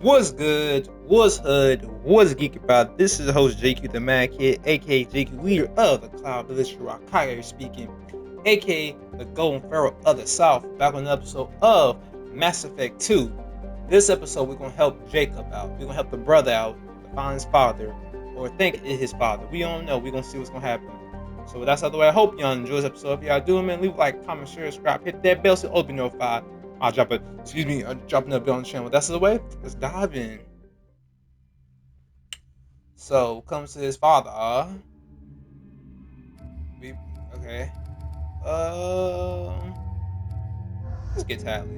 What's good? What's hood? What's geek about? This is the host JQ the Mad Kid, aka JQ, leader of the Cloud Village Shirakage speaking, aka the Golden Pharaoh of the South, back on an episode of Mass Effect 2. This episode, we're gonna help Jacob out. We're gonna help the brother out to find his father, or think it is his father. We don't know. We're gonna see what's gonna happen. So with that out of the way, I hope y'all enjoy this episode. If y'all do, man, leave a like, comment, share, subscribe, hit that bell so you'll be notified. I'll drop it. Excuse me, I'm dropping a bell on the channel. That's the way. Let's dive in. So comes to his father. We okay. Um, let's get Tally.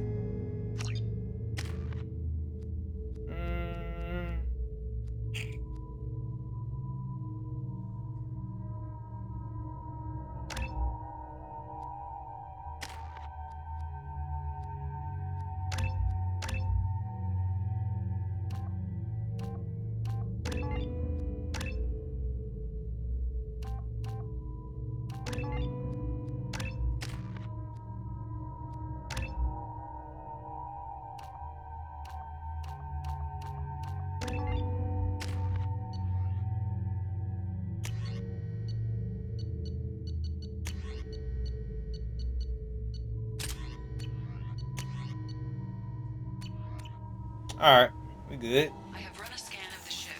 Mm, all right, we good. I have run a scan of the ship.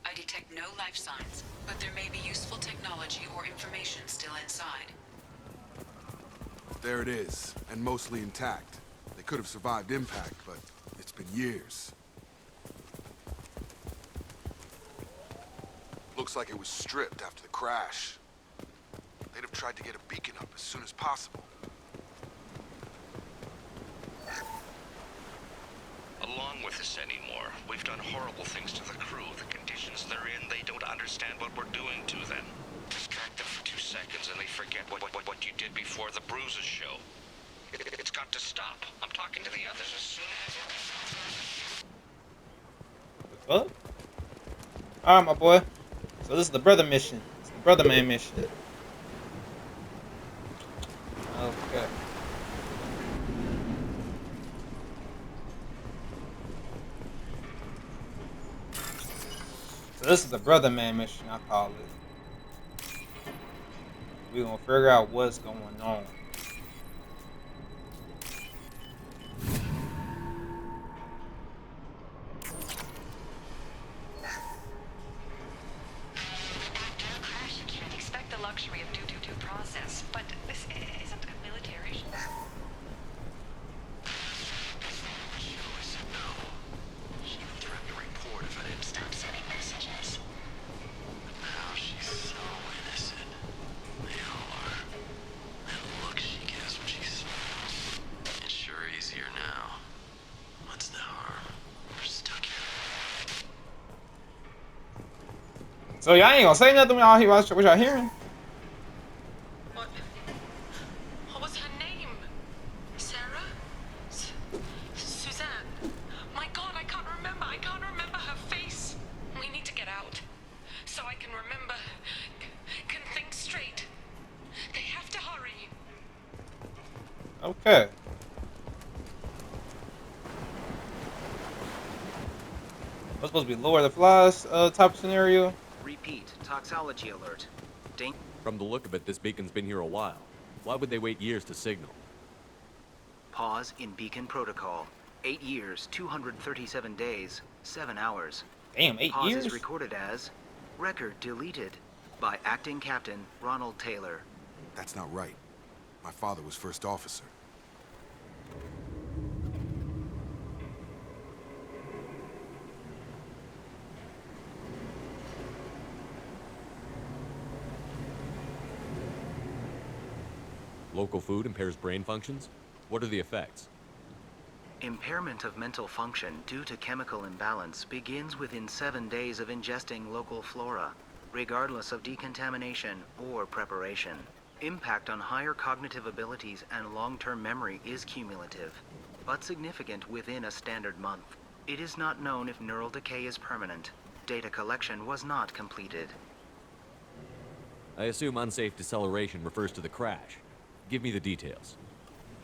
I detect no life signs, but there may be useful technology or information still inside. There it is, and mostly intact. They could have survived impact, but it's been years. Looks like it was stripped after the crash. They'd have tried to get a beacon up as soon as possible. Along with this anymore. We've done horrible things to the crew. The conditions they're in, they don't understand what we're doing to them. Distract them for 2 seconds and they forget what you did before the bruises show. It's got to stop. I'm talking to the others as soon as... The fuck? All right, my boy. So this is the brother mission. It's the brother man mission. Okay. So this is the brother man mission, I call it. We're gonna figure out what's going on. Crash, you can't expect the luxury of due process, but this isn't a military. She would threaten to report if I didn't stop sending messages. But now she's so innocent. They all are. That look she gives when she smiles. It's sure easier now. What's the harm? We're stuck here. So y'all ain't gonna say nothing when y'all hear what y'all hearing. What was her name? Sarah? Suzanne? My God, I can't remember. I can't remember her face. We need to get out. So I can remember. Can think straight. They have to hurry. Okay. What's supposed to be lower the flies type of scenario? Repeat, toxology alert. From the look of it, this beacon's been here a while. Why would they wait years to signal? Pause in beacon protocol. 8 years, 237 days, 7 hours. Damn, 8 Pause years? is recorded as record deleted by acting captain Ronald Taylor. That's not right. My father was first officer. Local food impairs brain functions? What are the effects? Impairment of mental function due to chemical imbalance begins within 7 days of ingesting local flora, regardless of decontamination or preparation. Impact on higher cognitive abilities and long-term memory is cumulative, but significant within a standard month. It is not known if neural decay is permanent. Data collection was not completed. I assume unsafe deceleration refers to the crash. Give me the details.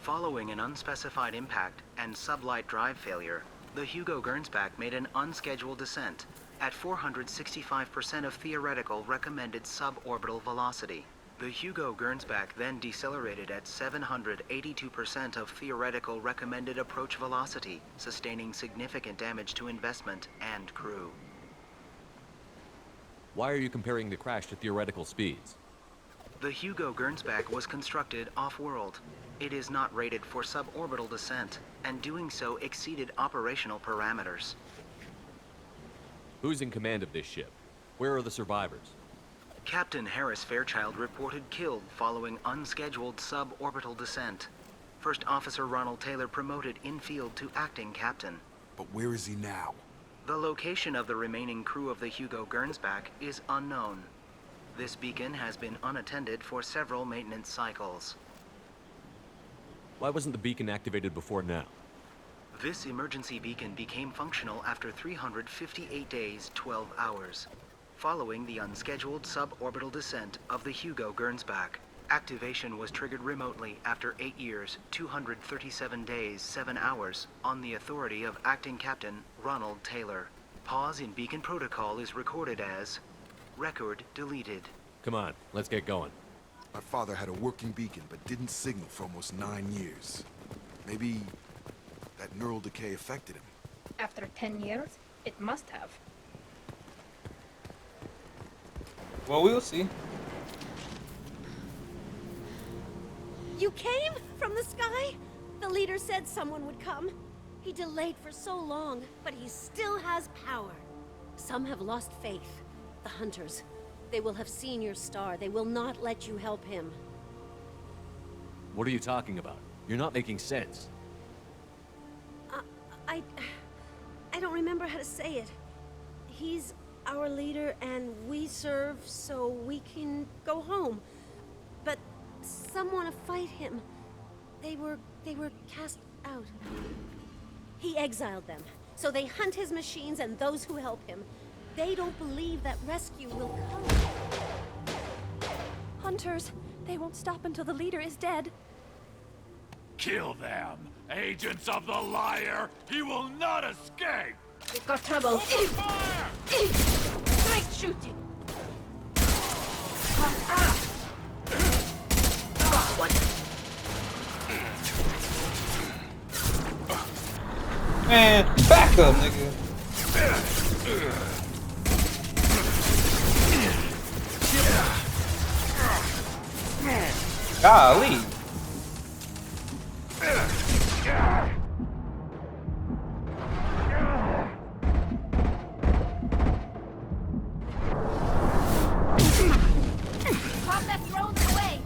Following an unspecified impact and sublight drive failure, the Hugo Gernsback made an unscheduled descent at 465% of theoretical recommended suborbital velocity. The Hugo Gernsback then decelerated at 782% of theoretical recommended approach velocity, sustaining significant damage to investment and crew. Why are you comparing the crash to theoretical speeds? The Hugo Gernsback was constructed off-world. It is not rated for suborbital descent, and doing so exceeded operational parameters. Who's in command of this ship? Where are the survivors? Captain Harris Fairchild reported killed following unscheduled suborbital descent. First Officer Ronald Taylor promoted in-field to acting captain. But where is he now? The location of the remaining crew of the Hugo Gernsback is unknown. This beacon has been unattended for several maintenance cycles. Why wasn't the beacon activated before now? This emergency beacon became functional after 358 days, 12 hours. Following the unscheduled suborbital descent of the Hugo Gernsback, activation was triggered remotely after 8 years, 237 days, 7 hours, on the authority of Acting Captain Ronald Taylor. Pause in beacon protocol is recorded as record deleted. Come on, let's get going. My father had a working beacon, but didn't signal for almost 9 years. Maybe that neural decay affected him. After 10 years, it must have. Well, we'll see. You came from the sky? The leader said someone would come. He delayed for so long, but he still has power. Some have lost faith. The hunters. They will have seen your star. They will not let you help him. What are you talking about? You're not making sense. I don't remember how to say it. He's our leader and we serve so we can go home. But some want to fight him. They were cast out. He exiled them. So they hunt his machines and those who help him. They don't believe that rescue will come. Hunters, they won't stop until the leader is dead. Kill them! Agents of the liar! He will not escape! We've got trouble. Open fire! Straight shooting! Man, back up, nigga. Golly. Pop that thrown away!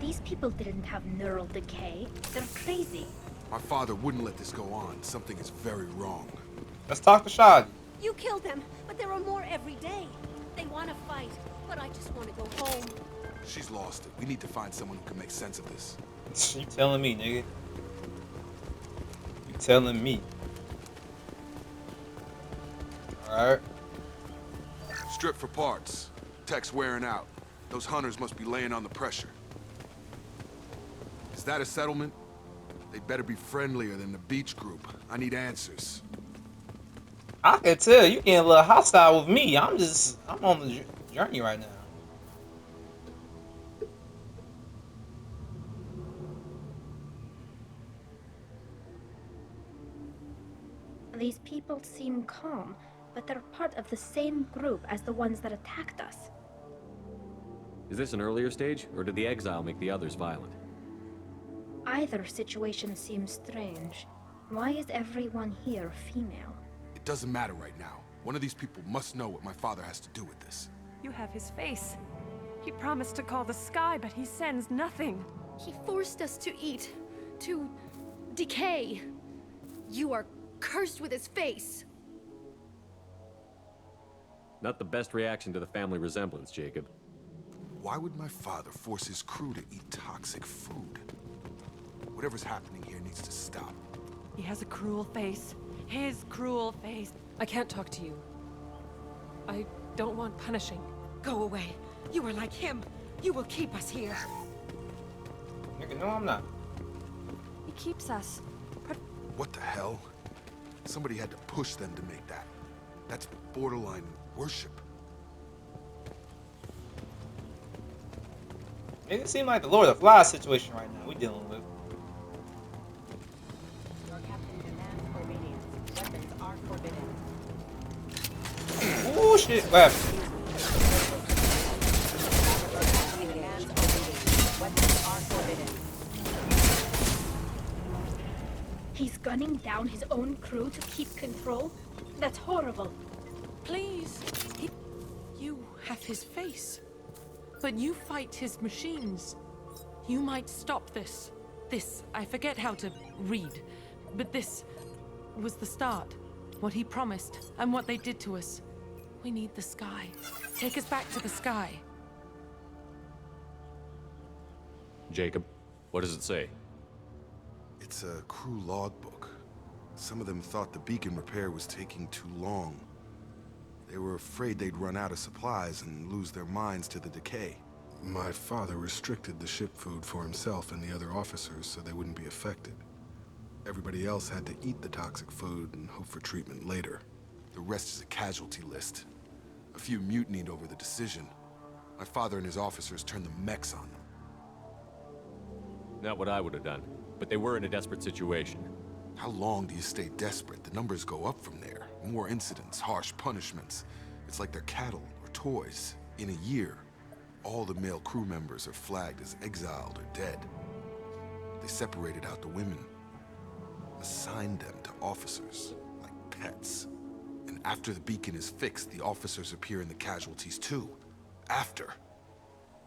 These people didn't have neural decay. They're crazy. My father wouldn't let this go on. Something is very wrong. Let's talk to Shadi. You killed them, but there are more every day. They want to fight, but I just want to go home. She's lost it. We need to find someone who can make sense of this. You telling me, nigga? You telling me? Alright. Strip for parts. Tech's wearing out. Those hunters must be laying on the pressure. Is that a settlement? They'd better be friendlier than the beach group. I need answers. I can tell you getting a little hostile with me. I'm on the journey right now. These people seem calm, but they're part of the same group as the ones that attacked us. Is this an earlier stage, or did the exile make the others violent? Either situation seems strange. Why is everyone here female? It doesn't matter right now. One of these people must know what my father has to do with this. You have his face. He promised to call the sky, but he sends nothing. He forced us to eat, to decay. You are cursed with his face. Not the best reaction to the family resemblance, Jacob. Why would my father force his crew to eat toxic food? Whatever's happening here needs to stop. He has a cruel face. His cruel face. I can't talk to you. I don't want punishing. Go away. You are like him. You will keep us here. Nigga, no, I'm not. He keeps us. What the hell? Somebody had to push them to make that. That's borderline worship. It seems like the Lord of the Flies situation right now we dealing with. Your captain demands obedience. Weapons are forbidden. Oh shit, what happened? Demands obedience. Weapons are forbidden. He's gunning down his own crew to keep control? That's horrible. Please. You have his face. But you fight his machines. You might stop this. This, I forget how to read. But this was the start. What he promised, and what they did to us. We need the sky. Take us back to the sky. Jacob, what does it say? It's a crew logbook. Some of them thought the beacon repair was taking too long. They were afraid they'd run out of supplies and lose their minds to the decay. My father restricted the ship food for himself and the other officers so they wouldn't be affected. Everybody else had to eat the toxic food and hope for treatment later. The rest is a casualty list. A few mutinied over the decision. My father and his officers turned the mechs on them. Not what I would have done, but they were in a desperate situation. How long do you stay desperate? The numbers go up from there. More incidents, harsh punishments. It's like they're cattle or toys. In a year, all the male crew members are flagged as exiled or dead. They separated out the women, assigned them to officers, like pets. And after the beacon is fixed, the officers appear in the casualties too. After.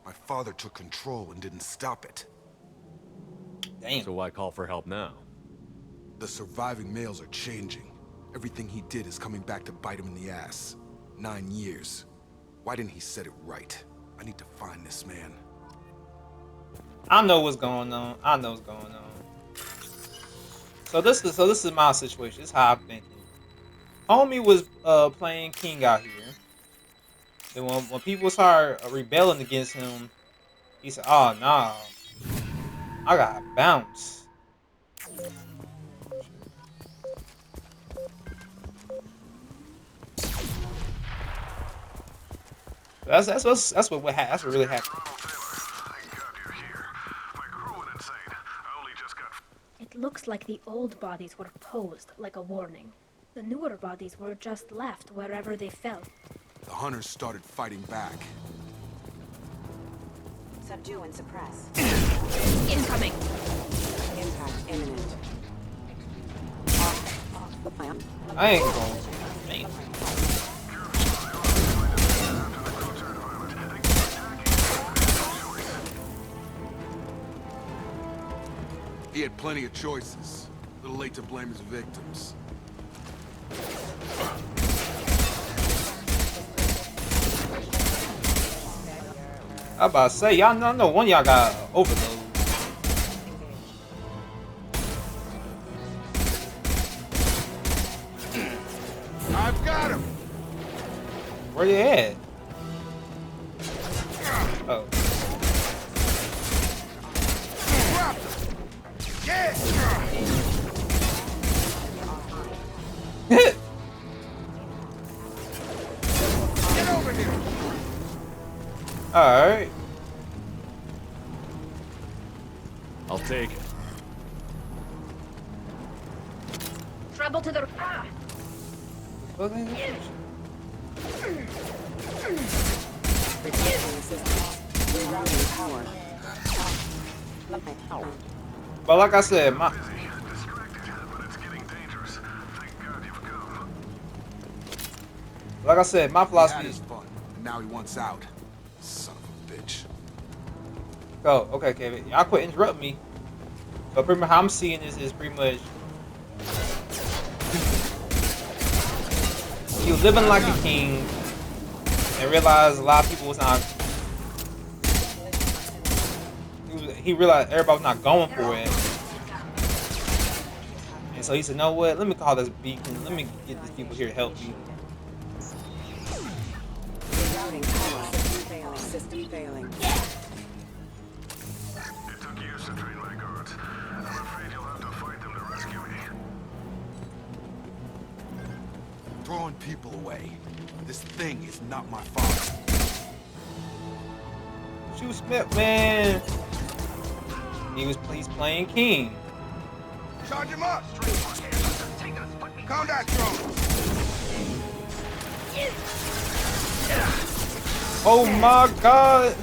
My father took control and didn't stop it. Damn. So why call for help now? The surviving males are changing. Everything he did is coming back to bite him in the ass. 9 years. Why didn't he set it right? I need to find this man. I know what's going on. I know what's going on. So this is my situation. This is how I'm thinking. Homie was playing King out here. And when people started rebelling against him, he said, "Oh no, I gotta bounce." That's what really happened. It looks like the old bodies were posed like a warning. The newer bodies were just left wherever they fell. The hunters started fighting back. Subdue and suppress. Incoming! Impact imminent. I ain't going. Man. He had plenty of choices. A little late to blame his victims. I about to say, y'all know one of y'all got overload. I've got him! Where you at? Oh. Yeah! Get over here! Alright. I'll take it. Trouble to the... Ah! But like I said, my philosophy is fun. And now he wants out. Son of a bitch. go. Okay, Kevin. Y'all quit interrupting me. But pretty much how I'm seeing this is pretty much he was living like a king and realized a lot of people was not. He realized everybody was not going for it. And so he said, "No, what? Let me call this beacon. Let me get these people here to help me." Reporting power. System failing. System failing. It took years to train my guards. I'm afraid you'll have to fight them to rescue me. Throwing people away. This thing is not my father. Shoot Smith, man. He's playing King. Charge him up! Contact drone! Oh my God.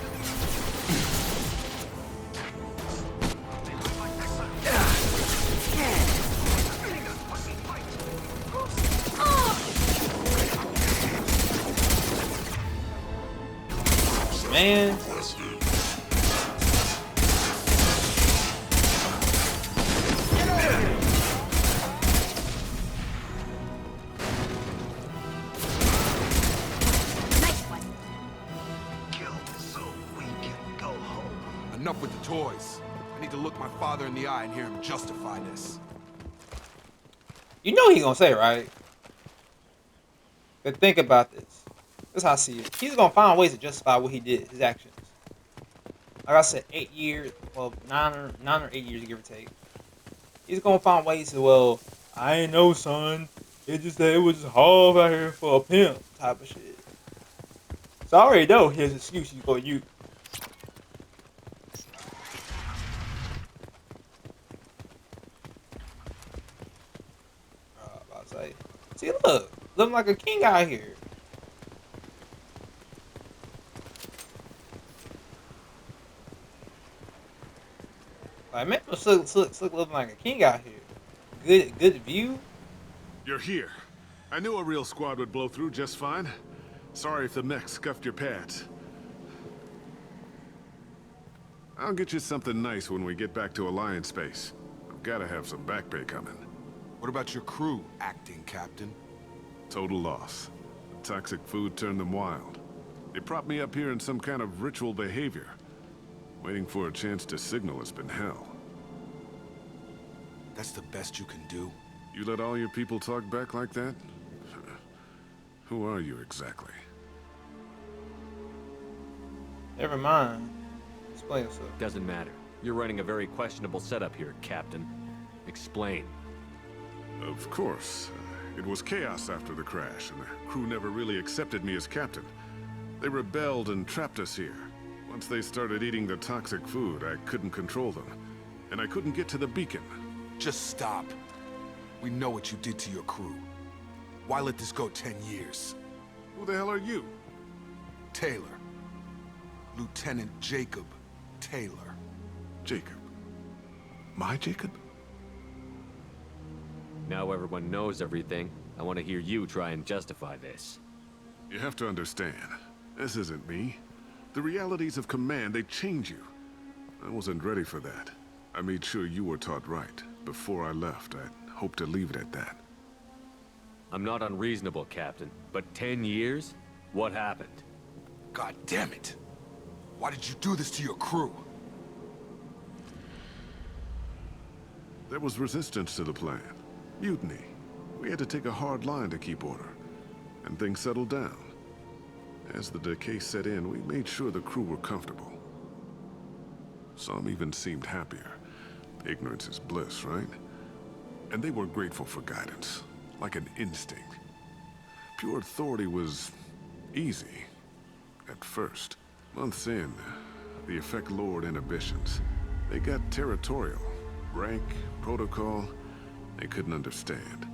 Man. Enough with the toys. I need to look my father in the eye and hear him justify this. You know he gonna say, right? But think about this. This is how I see it. He's gonna find ways to justify what he did, his actions. Like I said, 8 years, well, 9 or 8 years, give or take. He's gonna find ways to, well, I ain't know, son. It just that it was just hard out here for a pimp type of shit. So I already know his excuse he's gonna use. About to say, see, look, looking like a king out here. Like, man, look looking like a king out here. Good view. You're here. I knew a real squad would blow through just fine. Sorry if the mech scuffed your pads. I'll get you something nice when we get back to Alliance Base. I've gotta have some back pay coming. What about your crew, acting captain? Total loss. The toxic food turned them wild. They propped me up here in some kind of ritual behavior. Waiting for a chance to signal has been hell. That's the best you can do? You let all your people talk back like that? Who are you exactly? Never mind. Explain yourself. Doesn't matter. You're running a very questionable setup here, Captain. Explain. Of course. It was chaos after the crash, and the crew never really accepted me as captain. They rebelled and trapped us here. Once they started eating the toxic food, I couldn't control them. And I couldn't get to the beacon. Just stop. We know what you did to your crew. Why let this go 10 years? Who the hell are you? Taylor. Lieutenant Jacob Taylor. Jacob? My Jacob? Now everyone knows everything. I want to hear you try and justify this. You have to understand, this isn't me. The realities of command, they change you. I wasn't ready for that. I made sure you were taught right. Before I left, I hoped to leave it at that. I'm not unreasonable, Captain, but 10 years? What happened? God damn it! Why did you do this to your crew? There was resistance to the plan. Mutiny. We had to take a hard line to keep order. And things settled down. As the decay set in, we made sure the crew were comfortable. Some even seemed happier. Ignorance is bliss, right? And they were grateful for guidance, like an instinct. Pure authority was easy, at first. Months in, the effect lowered inhibitions. They got territorial. Rank, protocol, they couldn't understand.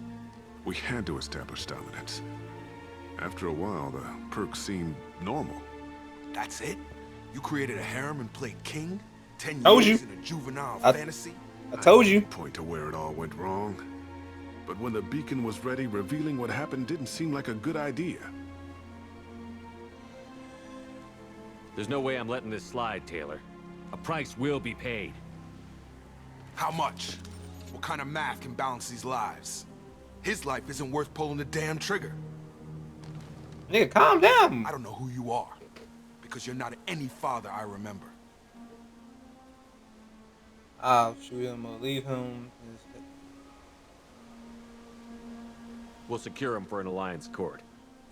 We had to establish dominance. After a while, the perks seemed normal. That's it? You created a harem and played king? 10 Told years you. in a juvenile I fantasy? I told you. Point to where it all went wrong. But when the beacon was ready, revealing what happened didn't seem like a good idea. There's no way I'm letting this slide, Taylor. A price will be paid. How much? What kind of math can balance these lives? His life isn't worth pulling the damn trigger. Nigga, calm down. I don't know who you are, because you're not any father I remember. I'll shoot him or leave him. We'll secure him for an Alliance court.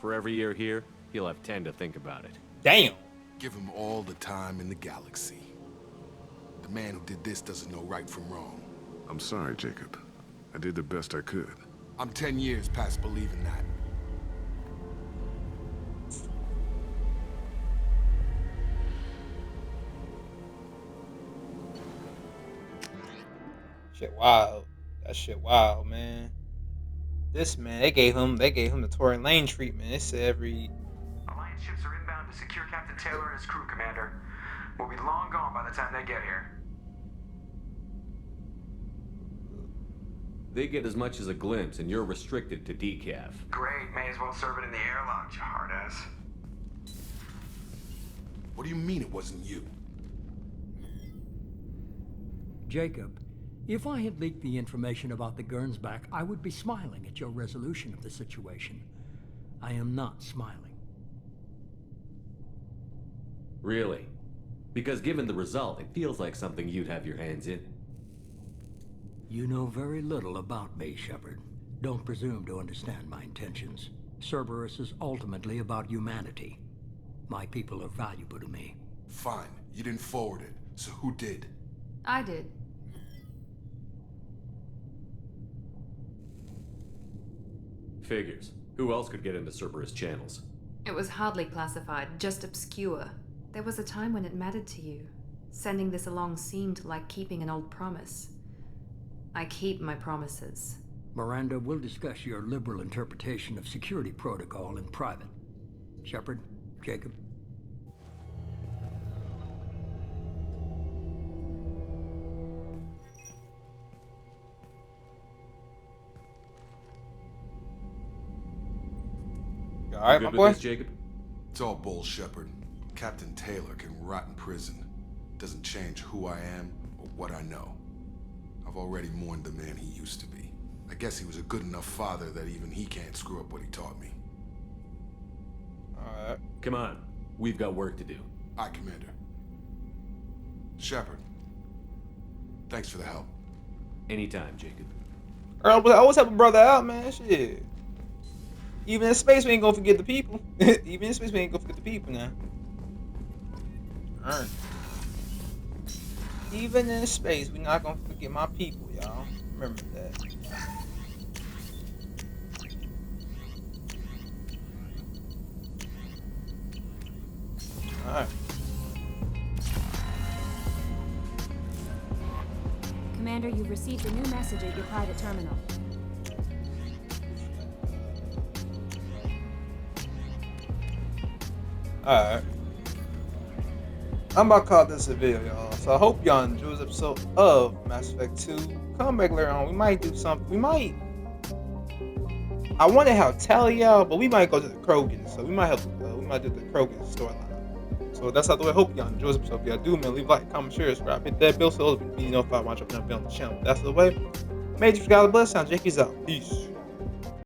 For every year here, He'll have 10 to think about it. Damn. Give him all the time in the galaxy. The man who did this doesn't know right from wrong. I'm sorry, Jacob. I did the best I could. I'm 10 years past believing that. Shit wild. That shit wild, man. This man, they gave him the Tory Lane treatment. They said every Alliance ships are inbound to secure Captain Taylor and his crew, Commander. We'll be long gone by the time they get here. They get as much as a glimpse, and you're restricted to decaf. Great, may as well serve it in the airlock, you hard ass. What do you mean it wasn't you? Jacob, if I had leaked the information about the Gernsback, I would be smiling at your resolution of the situation. I am not smiling. Really? Because given the result, it feels like something you'd have your hands in. You know very little about me, Shepard. Don't presume to understand my intentions. Cerberus is ultimately about humanity. My people are valuable to me. Fine, you didn't forward it, so who did? I did. Figures. Who else could get into Cerberus channels? It was hardly classified, just obscure. There was a time when it mattered to you. Sending this along seemed like keeping an old promise. I keep my promises. Miranda, we'll discuss your liberal interpretation of security protocol in private. Shepard, Jacob. All right, my boy. Jacob? It's all bull, Shepard. Captain Taylor can rot in prison. Doesn't change who I am or what I know. I've already mourned the man he used to be. I guess he was a good enough father that even he can't screw up what he taught me. All right. Come on. We've got work to do. Aye, Commander. Shepard. Thanks for the help. Anytime, Jacob. Earl, I always help a brother out, man. Shit. Even in space, we ain't gonna forget the people. Even in space, we ain't gonna forget the people now. Alright. Even in space, we're not gonna forget my people, y'all. Remember that. Alright. Commander, you've received a new message at your private terminal. Alright. I'm about to call this a video, y'all. So I hope y'all enjoyed this episode of Mass Effect 2. Come back later on. We might do something. We might. I want to have Tally out, but we might go to the Krogan. So we might have. We might do the Krogan storyline. So that's how the way. I hope y'all enjoy this episode. If y'all do, man, leave a like, comment, share, subscribe, hit that bell so you know if I watch up and on the channel. That's the way. Major God bless. I'm Jakey's out. Peace.